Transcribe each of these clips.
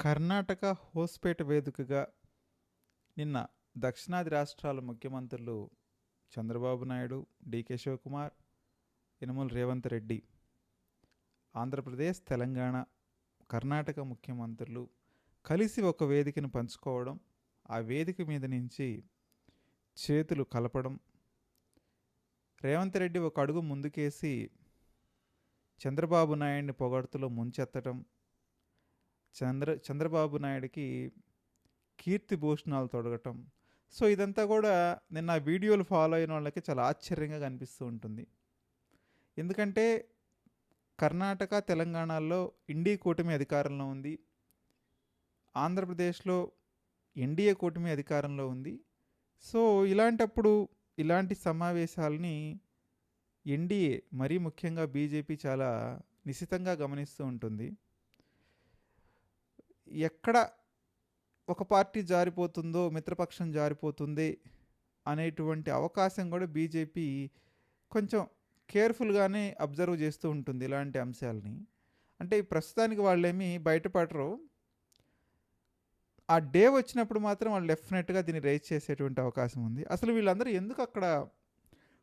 కర్ణాటక హోస్పేట వేదికగా నిన్న దక్షిణాది రాష్ట్రాల ముఖ్యమంత్రులు చంద్రబాబు నాయుడు, డికే శివకుమార్, యనమల రేవంత్ రెడ్డి, ఆంధ్రప్రదేశ్, తెలంగాణ, కర్ణాటక ముఖ్యమంత్రులు కలిసి ఒక వేదికను పంచుకోవడం, ఆ వేదిక మీద నుంచి చేతులు కలపడం, రేవంత్ రెడ్డి ఒక అడుగు ముందుకేసి చంద్రబాబు నాయుడిని పొగడ్తలో ముంచెత్తడం, చంద్రబాబు నాయుడికి కీర్తి భూషణాలు తొడగటం. సో ఇదంతా కూడా నిన్న ఆ వీడియోలు ఫాలో అయిన వాళ్ళకి చాలా ఆశ్చర్యంగా కనిపిస్తూ ఉంటుంది. ఎందుకంటే కర్ణాటక, తెలంగాణలో ఇండీ కూటమి అధికారంలో ఉంది, ఆంధ్రప్రదేశ్లో ఎన్డీఏ కూటమి అధికారంలో ఉంది. సో ఇలాంటప్పుడు ఇలాంటి సమావేశాలని ఎన్డీఏ, మరీ ముఖ్యంగా బీజేపీ చాలా నిశితంగా గమనిస్తూ ఉంటుంది. ఎక్కడ ఒక పార్టీ జారిపోతుందో, మిత్రపక్షం జారిపోతుంది అనేటువంటి అవకాశం కూడా బీజేపీ కొంచెం కేర్ఫుల్గానే అబ్జర్వ్ చేస్తూ ఉంటుంది ఇలాంటి అంశాలని. అంటే ప్రస్తుతానికి వాళ్ళేమీ బయటపడరు, ఆ డే వచ్చినప్పుడు మాత్రం వాళ్ళు డెఫినెట్గా దీన్ని రైజ్ చేసేటువంటి అవకాశం ఉంది. అసలు వీళ్ళందరూ ఎందుకు అక్కడ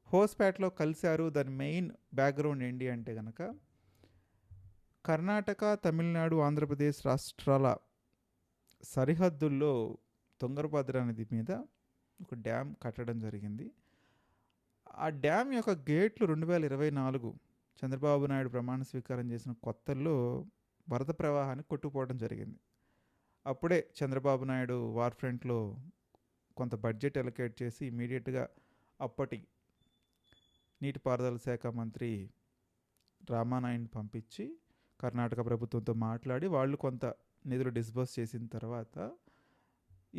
హోస్పేటలో కలిశారు, దాని మెయిన్ బ్యాక్గ్రౌండ్ ఏంటి అంటే కనుక, కర్ణాటక, తమిళనాడు, ఆంధ్రప్రదేశ్ రాష్ట్రాల సరిహద్దుల్లో తుంగభద్ర నది మీద ఒక డ్యామ్ కట్టడం జరిగింది. ఆ డ్యామ్ యొక్క గేట్లు 2024 చంద్రబాబు నాయుడు ప్రమాణ స్వీకారం చేసిన కొత్తల్లో వరద ప్రవాహాన్ని కొట్టుకుపోవడం జరిగింది. అప్పుడే చంద్రబాబు నాయుడు వార్ ఫ్రంట్లో కొంత బడ్జెట్ ఎలకేట్ చేసి ఇమీడియట్గా అప్పటి నీటిపారుదల శాఖ మంత్రి రామానాయుడిని పంపించి కర్ణాటక ప్రభుత్వంతో మాట్లాడి వాళ్ళు కొంత నిధులు డిస్బర్స్ చేసిన తర్వాత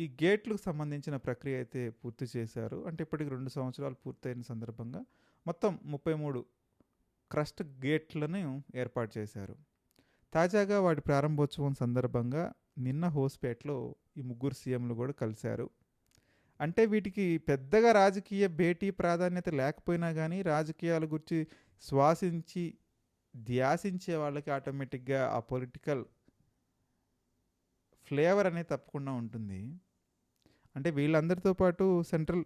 ఈ గేట్లకు సంబంధించిన ప్రక్రియ అయితే పూర్తి చేశారు. అంటే ఇప్పటికి 2 సంవత్సరాలు పూర్తయిన సందర్భంగా మొత్తం 33 క్రస్ట్ గేట్లను ఏర్పాటు చేశారు. తాజాగా వాటి ప్రారంభోత్సవం సందర్భంగా నిన్న హోస్పేటలో ఈ ముగ్గురు సీఎంలు కూడా కలిశారు. అంటే వీటికి పెద్దగా రాజకీయ భేటీ ప్రాధాన్యత లేకపోయినా కానీ రాజకీయాల గురించి శ్వాసించి ధ్యాసించే వాళ్ళకి ఆటోమేటిక్గా ఆ పొలిటికల్ ఫ్లేవర్ అనేది తప్పకుండా ఉంటుంది. అంటే వీళ్ళందరితో పాటు సెంట్రల్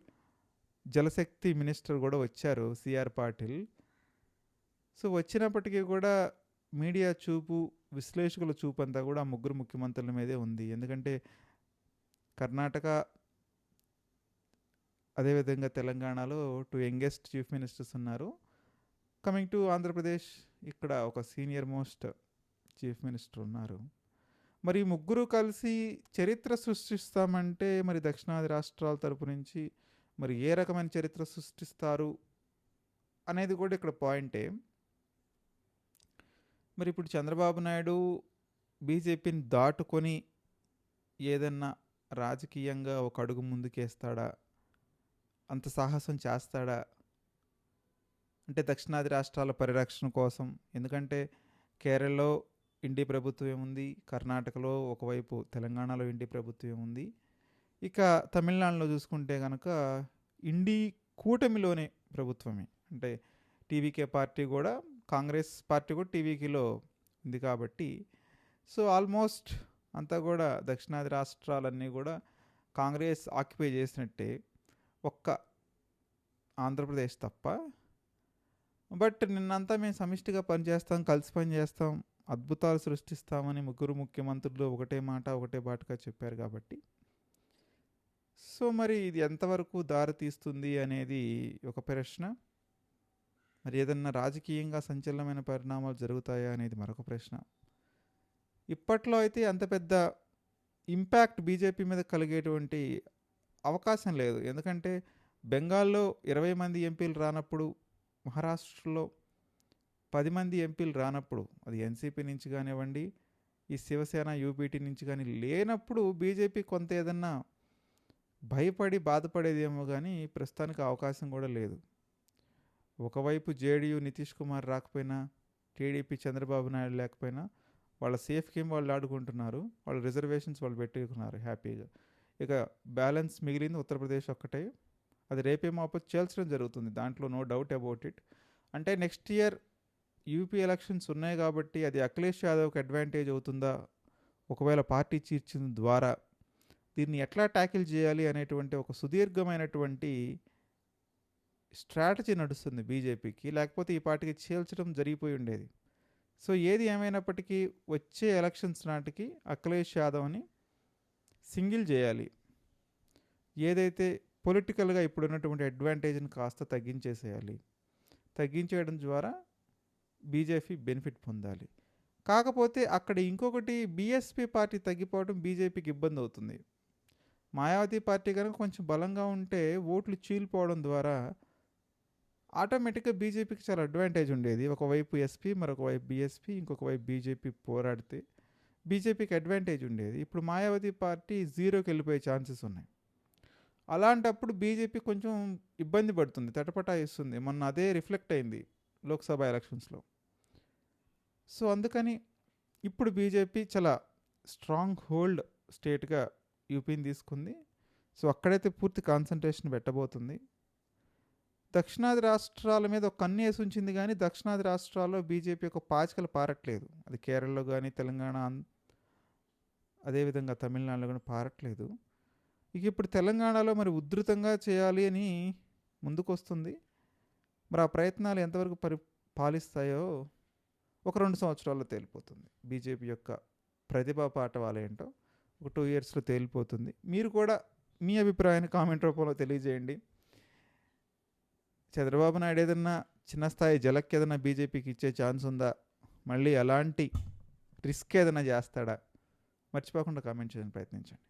జలశక్తి మినిస్టర్ కూడా వచ్చారు, సిఆర్ పాటిల్. సో వచ్చినప్పటికీ కూడా మీడియా చూపు, విశ్లేషకుల చూపు అంతా కూడా ఆ ముగ్గురు ముఖ్యమంత్రుల మీదే ఉంది. ఎందుకంటే కర్ణాటక, అదేవిధంగా తెలంగాణలో 2 యంగెస్ట్ చీఫ్ మినిస్టర్స్ ఉన్నారు. కమింగ్ టు ఆంధ్రప్రదేశ్, ఇక్కడ ఒక సీనియర్ మోస్ట్ చీఫ్ మినిస్టర్ ఉన్నారు. మరి ముగ్గురు కలిసి చరిత్ర సృష్టిస్తామంటే మరి దక్షిణాది రాష్ట్రాల తరపు నుంచి మరి ఏ రకమైన చరిత్ర సృష్టిస్తారు అనేది కూడా ఇక్కడ పాయింటే. మరి ఇప్పుడు చంద్రబాబు నాయుడు బీజేపీని దాటుకొని ఏదన్నా రాజకీయంగా ఒక అడుగు ముందుకేస్తాడా, అంత సాహసం చేస్తాడా అంటే దక్షిణాది రాష్ట్రాల పరిరక్షణ కోసం? ఎందుకంటే కేరళలో ఇండి ప్రభుత్వం ఉంది, కర్ణాటకలో ఒకవైపు తెలంగాణలో ఇండి ప్రభుత్వం ఉంది, ఇక తమిళనాడులో చూసుకుంటే కనుక ఇండి కూటమిలోనే ప్రభుత్వమే. అంటే టీవీకే పార్టీ కూడా, కాంగ్రెస్ పార్టీ కూడా టీవీకేలో ఉంది కాబట్టి సో ఆల్మోస్ట్ అంతా కూడా దక్షిణాది రాష్ట్రాలన్నీ కూడా కాంగ్రెస్ ఆక్యుపై చేసినట్టే, ఒక్క ఆంధ్రప్రదేశ్ తప్ప. బట్ నిన్నంతా మేము సమిష్టిగా పనిచేస్తాం, కలిసి పనిచేస్తాం, అద్భుతాలు సృష్టిస్తామని ముగ్గురు ముఖ్యమంత్రులు ఒకటే మాట ఒకటే బాటుగా చెప్పారు కాబట్టి సో మరి ఇది ఎంతవరకు దారి తీస్తుంది అనేది ఒక ప్రశ్న. మరి ఏదన్నా రాజకీయంగా సంచలనమైన పరిణామాలు జరుగుతాయా అనేది మరొక ప్రశ్న. ఇప్పట్లో అయితే అంత పెద్ద ఇంపాక్ట్ బీజేపీ మీద కలిగేటువంటి అవకాశం లేదు. ఎందుకంటే బెంగాల్లో 20 మంది ఎంపీలు రానప్పుడు, మహారాష్ట్రలో 10 మంది ఎంపీలు రానప్పుడు, అది ఎన్సీపీ నుంచి కానివ్వండి, ఈ శివసేన యూపీటీ నుంచి కానీ లేనప్పుడు బీజేపీ కొంత ఏదన్నా భయపడి బాధపడేదేమో కానీ ప్రస్తుతానికి అవకాశం కూడా లేదు. ఒకవైపు జేడీయూ నితీష్ కుమార్ రాకపోయినా, టీడీపీ చంద్రబాబు నాయుడు లేకపోయినా వాళ్ళ సేఫ్ గేమ్ వాళ్ళు ఆడుకుంటున్నారు, వాళ్ళ రిజర్వేషన్స్ వాళ్ళు పెట్టుకున్నారు హ్యాపీగా. ఇక బ్యాలెన్స్ మిగిలింది ఉత్తరప్రదేశ్ ఒక్కటే, అది రేపేమో చేల్చడం జరుగుతుంది, దాంట్లో నో డౌట్ అబౌట్ ఇట్. అంటే నెక్స్ట్ ఇయర్ యూపీ ఎలక్షన్స్ ఉన్నాయి కాబట్టి అది అఖిలేష్ యాదవ్కి అడ్వాంటేజ్ అవుతుందా, ఒకవేళ పార్టీ చీర్చిన ద్వారా దీన్ని ఎట్లా ట్యాకిల్ చేయాలి అనేటువంటి ఒక సుదీర్ఘమైనటువంటి స్ట్రాటజీ నడుస్తుంది బీజేపీకి. లేకపోతే ఈ పార్టీకి చీల్చడం జరిగిపోయి ఉండేది. సో ఏది ఏమైనప్పటికీ వచ్చే ఎలక్షన్స్ నాటికి అఖిలేష్ యాదవ్ని సింగిల్ చేయాలి. ఏదైతే పొలిటికల్గా ఇప్పుడున్నటువంటి అడ్వాంటేజ్ని కాస్త తగ్గించేసేయాలి. తగ్గించేయడం ద్వారా బీజేపీ బెనిఫిట్ పొందాలి. కాకపోతే అక్కడ ఇంకొకటి బీఎస్పీ పార్టీ తగ్గిపోవడం బీజేపీకి ఇబ్బంది అవుతుంది. మాయావతి పార్టీ కనుక కొంచెం బలంగా ఉంటే ఓట్లు చీలిపోవడం ద్వారా ఆటోమేటిక్గా బీజేపీకి చాలా అడ్వాంటేజ్ ఉండేది. ఒకవైపు ఎస్పీ, మరొక వైపు బీఎస్పీ, ఇంకొక వైపు బీజేపీ పోరాడితే బీజేపీకి అడ్వాంటేజ్ ఉండేది. ఇప్పుడు మాయావతి పార్టీ జీరోకి వెళ్ళిపోయే ఛాన్సెస్ ఉన్నాయి. అలాంటప్పుడు బీజేపీ కొంచెం ఇబ్బంది పడుతుంది, తటపటాయిస్తుంది. మొన్న అదే రిఫ్లెక్ట్ అయింది లోక్సభ ఎలక్షన్స్లో. సో అందుకని ఇప్పుడు బీజేపీ చాలా స్ట్రాంగ్ హోల్డ్ స్టేట్గా యూపీని తీసుకుంది. సో అక్కడైతే పూర్తి కాన్సన్ట్రేషన్ పెట్టబోతుంది. దక్షిణాది రాష్ట్రాల మీద ఒక కన్ను వేసి ఉంచింది, కానీ దక్షిణాది రాష్ట్రాల్లో బీజేపీ ఒక పాచికలు పారట్లేదు. అది కేరళలో కానీ, తెలంగాణ, అదేవిధంగా తమిళనాడులో కానీ పారట్లేదు. ఇక ఇప్పుడు తెలంగాణలో మరి ఉధృతంగా చేయాలి అని ముందుకు వస్తుంది. మరి ఆ ప్రయత్నాలు ఎంతవరకు పాలిస్తాయో ఒక 2 సంవత్సరాల్లో తేలిపోతుంది. బీజేపీ యొక్క ప్రతిభా పాఠవాలు ఏంటో ఒక 2 ఇయర్స్లో తేలిపోతుంది. మీరు కూడా మీ అభిప్రాయాన్ని కామెంట్ రూపంలో తెలియజేయండి. చంద్రబాబు నాయుడు ఏదన్నా చిన్న స్థాయి జలక్ ఏదైనా బీజేపీకి ఇచ్చే ఛాన్స్ ఉందా? మళ్ళీ అలాంటి రిస్క్ ఏదైనా చేస్తాడా? మర్చిపోకుండా కామెంట్ చేయడానికి ప్రయత్నించండి.